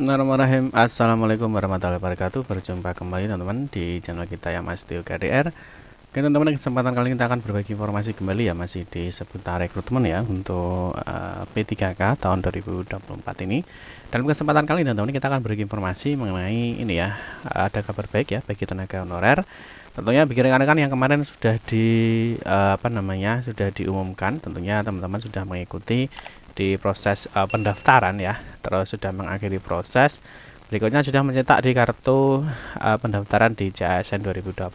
Bismillahirrahmanirrahim. Assalamualaikum warahmatullahi wabarakatuh. Berjumpa kembali teman-teman di channel kita ya Mas Tio KDR. Oke teman-teman, kesempatan kali ini kita akan berbagi informasi kembali ya, masih di seputar rekrutmen ya untuk P3K tahun 2024 ini. Dalam kesempatan kali ini teman-teman kita akan berbagi informasi mengenai ini ya, ada kabar baik ya bagi tenaga honorer. Tentunya bagi rekan-rekan yang kemarin sudah sudah diumumkan, tentunya teman-teman sudah mengikuti di proses pendaftaran ya, terus sudah mengakhiri proses, berikutnya sudah mencetak di kartu pendaftaran di CASN 2024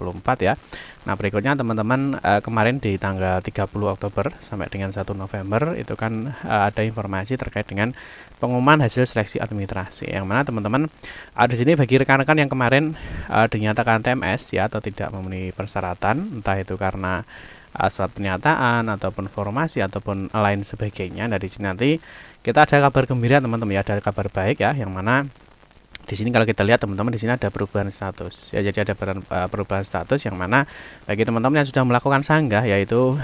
ya. Nah berikutnya teman-teman kemarin di tanggal 30 Oktober sampai dengan 1 November itu kan ada informasi terkait dengan pengumuman hasil seleksi administrasi, yang mana teman-teman di sini bagi rekan-rekan yang kemarin dinyatakan TMS ya atau tidak memenuhi persyaratan, entah itu karena surat pernyataan ataupun formasi ataupun lain sebagainya. Dari sini nanti kita ada kabar gembira teman-teman ya, ada kabar baik ya, yang mana di sini kalau kita lihat teman-teman di sini ada perubahan status ya. Jadi ada perubahan status yang mana bagi teman-teman yang sudah melakukan sanggah yaitu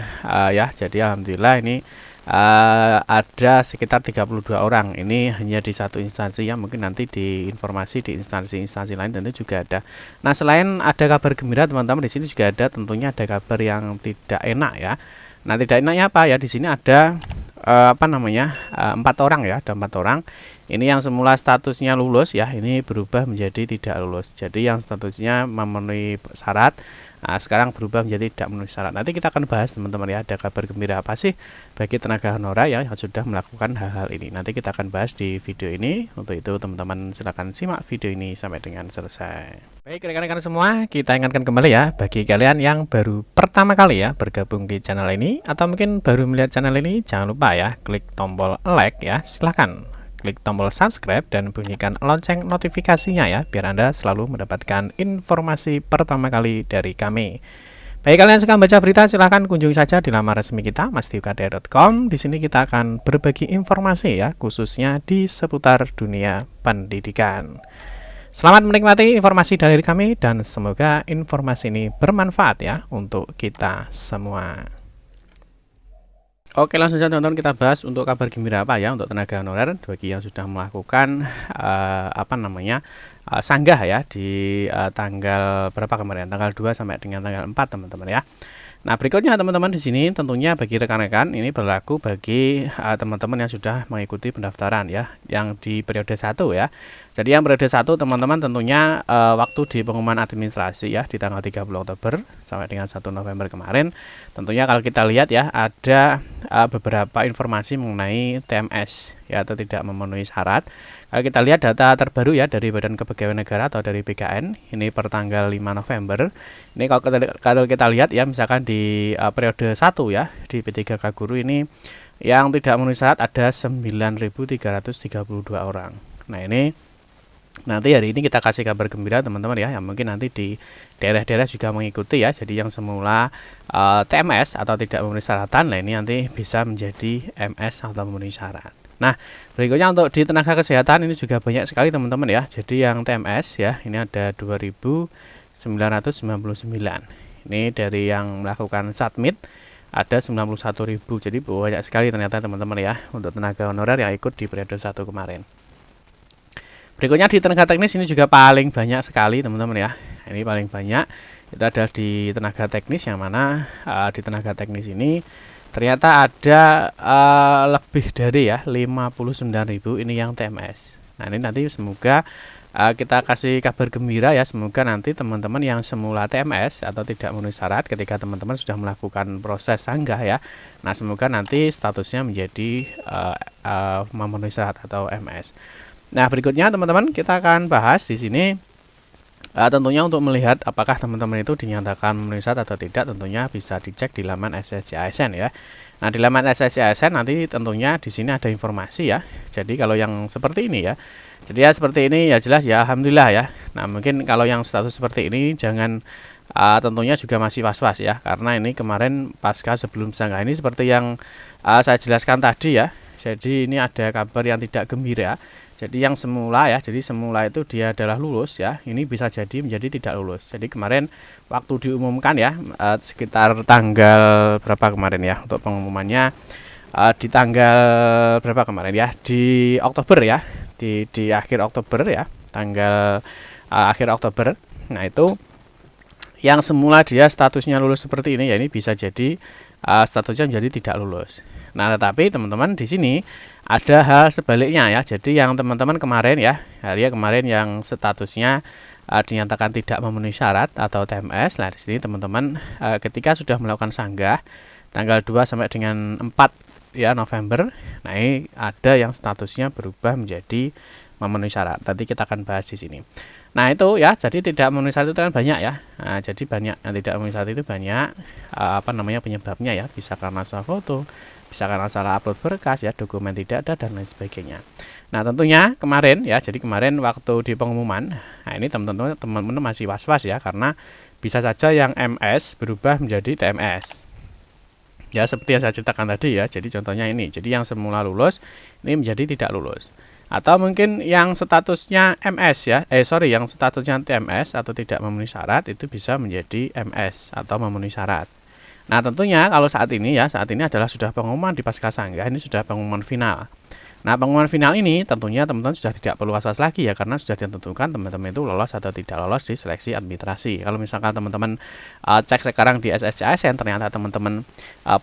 ya, jadi alhamdulillah ini ada sekitar 32 orang. Ini hanya di satu instansi ya, mungkin nanti di informasi di instansi-instansi lain tentu juga ada. Nah selain ada kabar gembira teman-teman, di sini juga ada tentunya ada kabar yang tidak enak ya. Nah tidak enaknya apa ya, di sini ada 4 orang ya, ada 4 orang. Ini yang semula statusnya lulus ya, ini berubah menjadi tidak lulus. Jadi yang statusnya memenuhi syarat, sekarang berubah menjadi tidak memenuhi syarat. Nanti kita akan bahas teman-teman ya, ada kabar gembira apa sih bagi tenaga honorer yang sudah melakukan hal-hal ini. Nanti kita akan bahas di video ini. Untuk itu teman-teman silakan simak video ini sampai dengan selesai. Baik rekan-rekan semua, kita ingatkan kembali ya, bagi kalian yang baru pertama kali ya bergabung di channel ini atau mungkin baru melihat channel ini, jangan lupa ya klik tombol like ya, silahkan klik tombol subscribe dan bunyikan lonceng notifikasinya ya, biar Anda selalu mendapatkan informasi pertama kali dari kami. Bagi kalian yang suka baca berita, silahkan kunjungi saja di laman resmi kita mastiukdr.com. Di sini kita akan berbagi informasi ya, khususnya di seputar dunia pendidikan. Selamat menikmati informasi dari kami dan semoga informasi ini bermanfaat ya untuk kita semua. Oke langsung saja teman-teman, kita bahas untuk kabar gembira apa ya untuk tenaga honorer bagi yang sudah melakukan sanggah ya di tanggal berapa kemarin, tanggal 2 sampai dengan tanggal 4 teman-teman ya. Nah berikutnya teman-teman di sini tentunya bagi rekan-rekan ini berlaku bagi teman-teman yang sudah mengikuti pendaftaran ya, yang di periode 1 ya. Jadi yang periode 1 teman-teman tentunya waktu di pengumuman administrasi ya di tanggal 30 Oktober sampai dengan 1 November kemarin, tentunya kalau kita lihat ya ada beberapa informasi mengenai TMS ya atau tidak memenuhi syarat. Kalau kita lihat data terbaru ya dari Badan Kepegawaian Negara atau dari BKN ini per tanggal 5 November. Ini kalau kita lihat ya, misalkan di periode 1 ya di P3K Guru ini yang tidak memenuhi syarat ada 9.332 orang. Nah ini nanti hari ini kita kasih kabar gembira teman-teman ya, yang mungkin nanti di daerah-daerah juga mengikuti ya. Jadi yang semula TMS atau tidak memenuhi syaratan, nah ini nanti bisa menjadi MS atau memenuhi syarat. Nah berikutnya untuk di tenaga kesehatan ini juga banyak sekali teman-teman ya. Jadi yang TMS ya ini ada 2.999. Ini dari yang melakukan submit ada 91.000. Jadi banyak sekali ternyata teman-teman ya untuk tenaga honorer yang ikut di periode 1 kemarin. Berikutnya di tenaga teknis ini juga paling banyak sekali teman-teman ya. Ini paling banyak itu ada di tenaga teknis, yang mana di tenaga teknis ini ternyata ada lebih dari ya 59.000 ini yang TMS. Nah ini nanti semoga kita kasih kabar gembira ya, semoga nanti teman-teman yang semula TMS atau tidak memenuhi syarat ketika teman-teman sudah melakukan proses sanggah ya, nah semoga nanti statusnya menjadi memenuhi syarat atau MS. Nah berikutnya teman-teman kita akan bahas di sini tentunya untuk melihat apakah teman-teman itu dinyatakan memenuhi syarat atau tidak, tentunya bisa dicek di laman SSCASN ya. Nah di laman SSCASN nanti tentunya di sini ada informasi ya. Jadi kalau yang seperti ini ya, jadi ya seperti ini ya jelas ya alhamdulillah ya. Nah mungkin kalau yang status seperti ini jangan tentunya juga masih was-was ya, karena ini kemarin pasca sebelum sanggah ini seperti yang saya jelaskan tadi ya. Jadi ini ada kabar yang tidak gembira. Jadi yang semula ya, jadi semula itu dia adalah lulus ya, ini bisa jadi menjadi tidak lulus. Jadi kemarin waktu diumumkan ya, sekitar tanggal berapa kemarin ya untuk pengumumannya, di tanggal berapa kemarin ya, di Oktober ya, di akhir Oktober ya, tanggal akhir Oktober. Nah, itu yang semula dia statusnya lulus seperti ini ya, ini bisa jadi statusnya menjadi tidak lulus. Nah, tetapi teman-teman di sini ada hal sebaliknya ya. Jadi yang teman-teman kemarin ya, kemarin yang statusnya dinyatakan tidak memenuhi syarat atau TMS. Nah, di sini teman-teman ketika sudah melakukan sanggah tanggal 2 sampai dengan 4 ya November, nah ini ada yang statusnya berubah menjadi memenuhi syarat. Nanti kita akan bahas di sini. Nah, itu ya, jadi tidak memenuhi syarat itu kan banyak ya. Nah, jadi banyak yang tidak memenuhi syarat itu banyak penyebabnya ya. Bisa karena salah foto, bisa karena salah upload berkas ya, dokumen tidak ada dan lain sebagainya. Nah, tentunya kemarin ya, jadi kemarin waktu di pengumuman, nah ini teman-teman masih was-was ya, karena bisa saja yang MS berubah menjadi TMS. Ya, seperti yang saya ceritakan tadi ya. Jadi contohnya ini. Jadi yang semula lulus ini menjadi tidak lulus. Atau mungkin yang statusnya MS ya, yang statusnya TMS atau tidak memenuhi syarat itu bisa menjadi MS atau memenuhi syarat. Nah, tentunya kalau saat ini adalah sudah pengumuman di pasca sanggah, ini sudah pengumuman final. Nah, pengumuman final ini tentunya teman-teman sudah tidak perlu was-was lagi ya, karena sudah ditentukan teman-teman itu lolos atau tidak lolos di seleksi administrasi. Kalau misalkan teman-teman cek sekarang di SSCASN ternyata teman-teman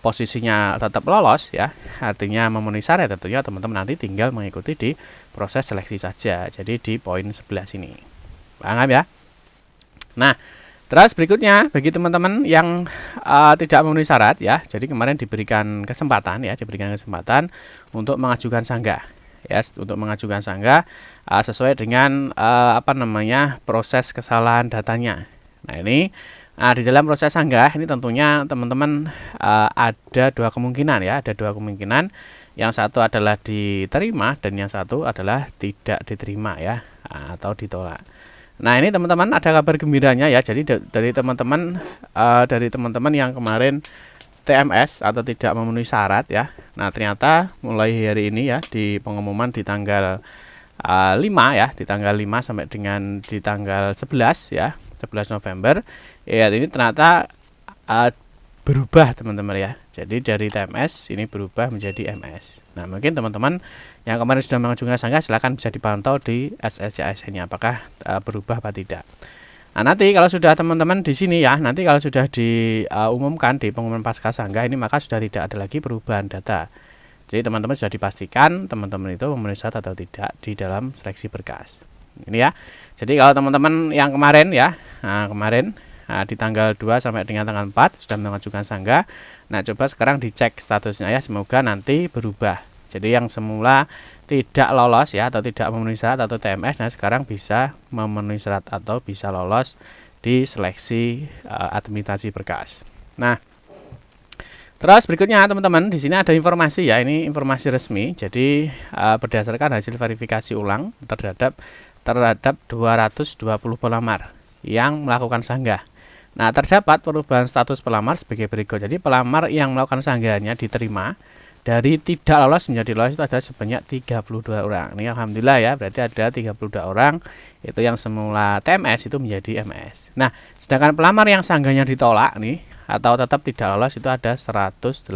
posisinya tetap lolos ya, artinya memenuhi syarat, tentunya teman-teman nanti tinggal mengikuti di proses seleksi saja. Jadi di poin 11 ini. Paham ya? Nah, terus berikutnya bagi teman-teman yang tidak memenuhi syarat ya, jadi kemarin diberikan kesempatan untuk mengajukan sanggah ya, untuk mengajukan sanggah sesuai dengan proses kesalahan datanya. Nah, ini di dalam proses sanggah ini tentunya teman-teman ada dua kemungkinan ya, Yang satu adalah diterima dan yang satu adalah tidak diterima ya, atau ditolak. Nah, ini teman-teman ada kabar gembiranya ya. Jadi dari teman-teman yang kemarin TMS atau tidak memenuhi syarat ya. Nah, ternyata mulai hari ini ya, di pengumuman di tanggal 5 ya, di tanggal 5 sampai dengan di tanggal 11 ya, 11 November. Ya, ini ternyata berubah teman-teman ya. Jadi dari TMS ini berubah menjadi MS. Nah, mungkin teman-teman yang kemarin sudah mengajukan sanggah silahkan bisa dipantau di SSCASN-nya apakah berubah apa tidak. Nah, nanti kalau sudah teman-teman di sini ya, nanti kalau sudah diumumkan di pengumuman pasca sanggah ini, maka sudah tidak ada lagi perubahan data. Jadi teman-teman sudah dipastikan teman-teman itu memenuhi syarat atau tidak di dalam seleksi berkas. Ini ya. Jadi kalau teman-teman yang kemarin ya, di tanggal 2 sampai dengan tanggal 4 sudah mengajukan sanggah. Nah, coba sekarang dicek statusnya ya, semoga nanti berubah. Jadi yang semula tidak lolos ya, atau tidak memenuhi syarat atau TMS, nah sekarang bisa memenuhi syarat atau bisa lolos di seleksi administrasi berkas. Nah, terus berikutnya teman-teman di sini ada informasi ya, ini informasi resmi. Jadi berdasarkan hasil verifikasi ulang terhadap 220 pelamar yang melakukan sanggah. Nah, terdapat perubahan status pelamar sebagai berikut. Jadi pelamar yang melakukan sanggahannya diterima dari tidak lolos menjadi lolos itu ada sebanyak 32 orang. Ini alhamdulillah ya, berarti ada 32 orang itu yang semula TMS itu menjadi MS. Nah, sedangkan pelamar yang sanggahnya ditolak nih atau tetap tidak lolos itu ada 188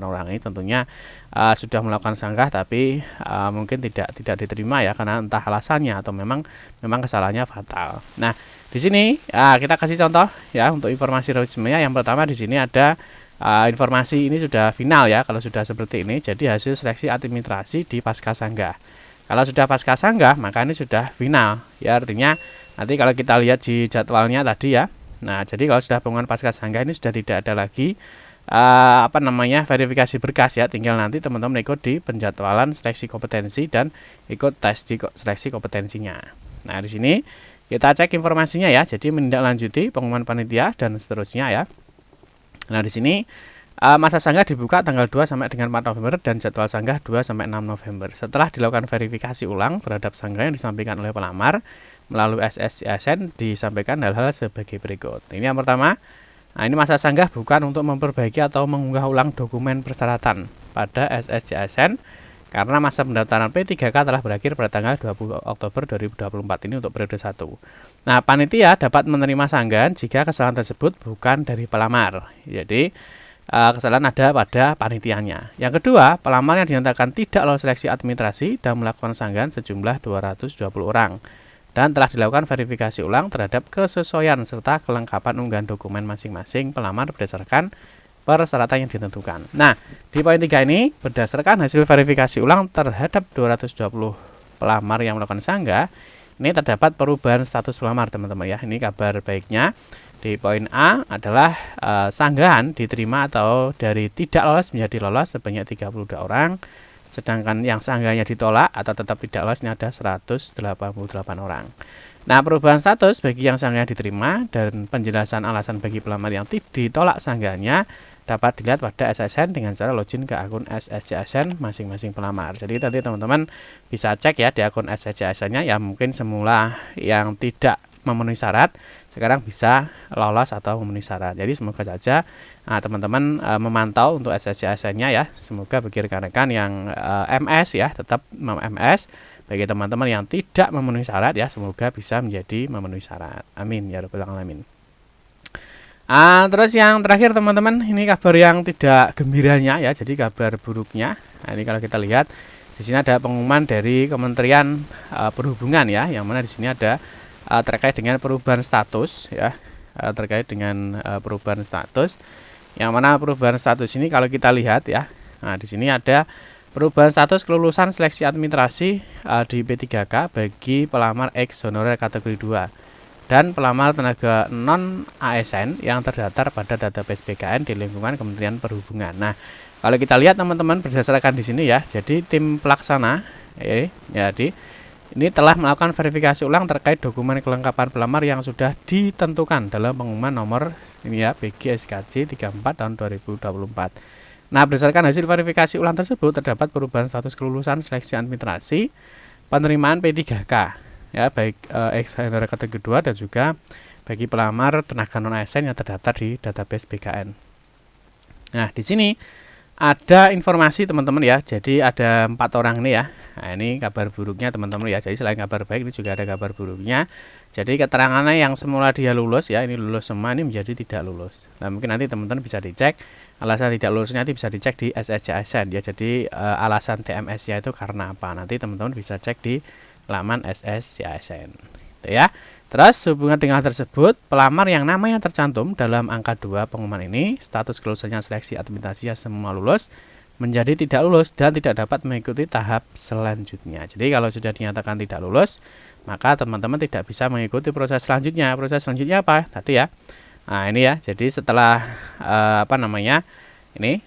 orang. Ini tentunya sudah melakukan sanggah tapi mungkin tidak diterima ya, karena entah alasannya atau memang kesalahannya fatal. Nah, di sini kita kasih contoh ya untuk informasi resminya. Yang pertama di sini ada informasi ini sudah final ya kalau sudah seperti ini. Jadi hasil seleksi administrasi di pasca sanggah. Kalau sudah pasca sanggah maka ini sudah final ya, artinya nanti kalau kita lihat di jadwalnya tadi ya. Nah, jadi kalau sudah pengumuman pasca sanggah ini sudah tidak ada lagi verifikasi berkas ya, tinggal nanti teman-teman ikut di penjadwalan seleksi kompetensi dan ikut tes di seleksi kompetensinya. Nah, di sini kita cek informasinya ya. Jadi menindaklanjuti pengumuman panitia dan seterusnya ya. Nah, di sini masa sanggah dibuka tanggal 2 sampai dengan 4 November dan jadwal sanggah 2 sampai 6 November. Setelah dilakukan verifikasi ulang terhadap sanggah yang disampaikan oleh pelamar melalui SSCASN, disampaikan hal-hal sebagai berikut. Ini yang pertama. Nah, ini masa sanggah bukan untuk memperbaiki atau mengunggah ulang dokumen persyaratan pada SSCASN karena masa pendaftaran P3K telah berakhir pada tanggal 20 Oktober 2024 ini untuk periode 1. Nah, panitia dapat menerima sanggahan jika kesalahan tersebut bukan dari pelamar. Jadi kesalahan ada pada panitianya. Yang kedua, pelamar yang dinyatakan tidak lolos seleksi administrasi dan melakukan sanggahan sejumlah 220 orang dan telah dilakukan verifikasi ulang terhadap kesesuaian serta kelengkapan unggahan dokumen masing-masing pelamar berdasarkan persyaratan yang ditentukan. Nah, di poin 3 ini berdasarkan hasil verifikasi ulang terhadap 220 pelamar yang melakukan sanggah, ini terdapat perubahan status pelamar, teman-teman ya. Ini kabar baiknya. Di poin A adalah sanggahan diterima atau dari tidak lolos menjadi lolos sebanyak 32 orang. Sedangkan yang sanggahnya ditolak atau tetap tidak lolos ini ada 188 orang. Nah, perubahan status bagi yang sanggahnya diterima dan penjelasan alasan bagi pelamar yang ditolak sanggahnya dapat dilihat pada SSN dengan cara login ke akun SSCSN masing-masing pelamar. Jadi nanti teman-teman bisa cek ya di akun SSCSN-nya, ya mungkin semula yang tidak memenuhi syarat sekarang bisa lolos atau memenuhi syarat. Jadi semoga saja teman-teman memantau untuk SSCSN-nya ya. Semoga bagi rekan-rekan yang MS ya tetap MS. Bagi teman-teman yang tidak memenuhi syarat ya, semoga bisa menjadi memenuhi syarat. Amin ya rabbal alamin. Terus yang terakhir teman-teman, ini kabar yang tidak gembiranya ya, jadi kabar buruknya. Nah, ini kalau kita lihat di sini ada pengumuman dari Kementerian Perhubungan ya, yang mana di sini ada terkait dengan perubahan status ya, terkait dengan perubahan status. Yang mana perubahan status ini kalau kita lihat ya, nah di sini ada perubahan status kelulusan seleksi administrasi di P3K bagi pelamar ex honorer kategori 2 dan pelamar tenaga non ASN yang terdaftar pada database BKN di lingkungan Kementerian Perhubungan. Nah, kalau kita lihat teman-teman berdasarkan di sini ya, jadi tim pelaksana jadi ini telah melakukan verifikasi ulang terkait dokumen kelengkapan pelamar yang sudah ditentukan dalam pengumuman nomor ini ya BG SKJ 34 tahun 2024. Nah, berdasarkan hasil verifikasi ulang tersebut terdapat perubahan status kelulusan seleksi administrasi penerimaan P3K ya, baik ex honorer kategori 2 dan juga bagi pelamar tenaga non ASN yang terdaftar di database BKN. Nah, di sini ada informasi teman-teman ya. Jadi ada 4 orang ini ya. Nah, ini kabar buruknya teman-teman ya. Jadi selain kabar baik ini juga ada kabar buruknya. Jadi keterangannya yang semula dia lulus ya, ini lulus semua, ini menjadi tidak lulus. Nah, mungkin nanti teman-teman bisa dicek alasan tidak lulusnya, nanti bisa dicek di SSCSN ya. Jadi alasan TMS-nya itu karena apa? Nanti teman-teman bisa cek di laman SSCSN ya. Terus hubungan dengan hal tersebut, pelamar yang namanya tercantum dalam angka 2 pengumuman ini status kelulusannya seleksi administrasi semua lulus menjadi tidak lulus dan tidak dapat mengikuti tahap selanjutnya. Jadi kalau sudah dinyatakan tidak lulus, maka teman-teman tidak bisa mengikuti proses selanjutnya. Proses selanjutnya apa? Tadi ya. Nah, ini ya. Jadi setelah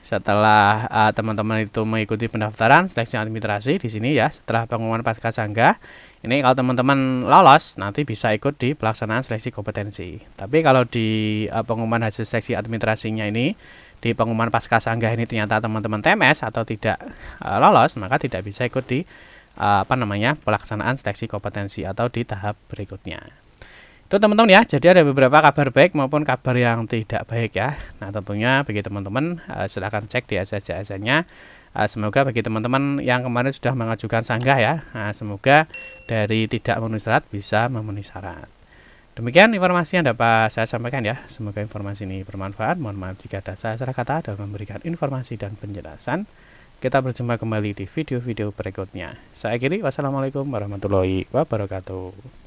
setelah teman-teman itu mengikuti pendaftaran seleksi administrasi di sini ya, setelah pengumuman pasca sanggah, ini kalau teman-teman lolos nanti bisa ikut di pelaksanaan seleksi kompetensi. Tapi kalau di pengumuman hasil seleksi administrasinya ini, di pengumuman pasca sanggah ini ternyata teman-teman TMS atau tidak lolos, maka tidak bisa ikut di pelaksanaan seleksi kompetensi atau di tahap berikutnya. Itu teman-teman ya, jadi ada beberapa kabar baik maupun kabar yang tidak baik ya. Nah, tentunya bagi teman-teman silahkan cek di SSCSN-nya. Semoga bagi teman-teman yang kemarin sudah mengajukan sanggah ya, semoga dari tidak memenuhi syarat bisa memenuhi syarat. Demikian informasi yang dapat saya sampaikan ya. Semoga informasi ini bermanfaat. Mohon maaf jika ada salah kata dalam memberikan informasi dan penjelasan. Kita berjumpa kembali di video-video berikutnya. Saya akhiri, wassalamualaikum warahmatullahi wabarakatuh.